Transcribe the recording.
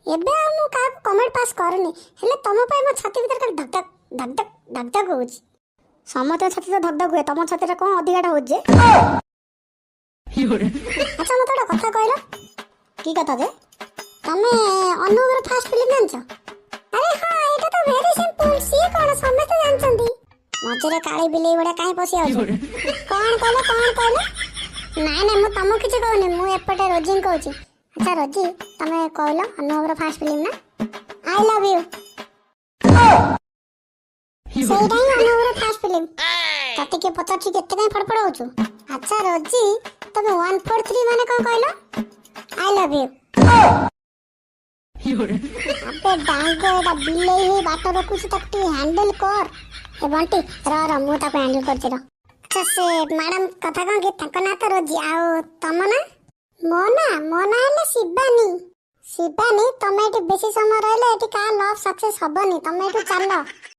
ଏବେ ଆଉ ମୁଁ କାହାକୁ କମେଣ୍ଟ ପାସ୍ କରୁନି, ହେଲେ ତମ ପାଇଁ ମୋ ଛାତି ଭିତରେ ଖାଲି ଧକ୍ ଧକ୍ ଧକ୍ ଧକ୍ ଧକ୍ ଧକ୍ ହଉଛି। ସମସ୍ତଙ୍କ ଛାତି ତ ଧକ୍ ଧକ୍ ହୁଏ, ତମ ଛାତିଟା କ'ଣ ଅଧିକାଟା ହଉଛି ଯେ? ଆଚ୍ଛା ମୋତେ ଗୋଟେ କଥା କହିଲ। କି କଥା ଯେ? ତମେ ଅନୁଭବର ଫାର୍ଷ୍ଟ ଫିଲ୍ମ ଜାଣିଛ? ଆରେ ହଁ, ଏଇଟା ତ ଭେରି ସିମ୍ପଲ। ସିଏ କ'ଣ ସମସ୍ତେ ଜାଣିଛନ୍ତି। ମଝିରେ କାଳି ବିଲେଇ ଭଳିଆ କାହିଁ ପଶି ଯାଉଛ? କ'ଣ କହିଲ କ'ଣ କହିଲ? ନାଇଁ ନାଇଁ, ମୁଁ ତମକୁ କିଛି କହୁନି, ମୁଁ ଏପଟେ ରୋଜିଙ୍କୁ କହୁଛି। ଆଚ୍ଛା ରୋଜି, ତମେ କହିଲ ଅନୁଭବର ଫାର୍ଷ୍ଟ ଫିଲ୍ମ ନା? I love you. ସେଇଟା ହିଁ ଅନୁଭବର ଫାର୍ଷ୍ଟ ଫିଲ୍ମ। ତତେ କିଏ ପଚାରୁଛି କେତେ କାହିଁ ଫଡ଼ଫଡ଼ ହଉଛୁ? ଆଚ୍ଛା ରୋଜି, ତମେ 1 4 3 ମାନେ କ'ଣ କହିଲ? I love you. ଆବେ ଡାଙ୍ଗ, ଏଟା ବିଲେଇ ହେଇ ବାଟ ରଖୁଛି, ତାକୁ ଟିକେ ହ୍ୟାଣ୍ଡେଲ କର। ଏ ବଣ୍ଟି ର ମୁଁ ତାକୁ ହ୍ୟାଣ୍ଡେଲ କରୁଛି ର। ଆଚ୍ଛା ସେ ମ୍ୟାଡାମ କଥା କ'ଣ କି, ତାଙ୍କ ନାଁ ତ ରୋଜି, ଆଉ ତମ ନାଁ? ମୋ ନାଁ ହେଲା ଶିବାନୀ। ଶିବାନୀ, ତମେ ଏଠି ବେଶୀ ସମୟ ରହିଲେ ଏଠି କାହା ଲଭ୍ ସକ୍ସେସ୍ ହବନି, ତମେ ଏଠୁ ଚାଲ।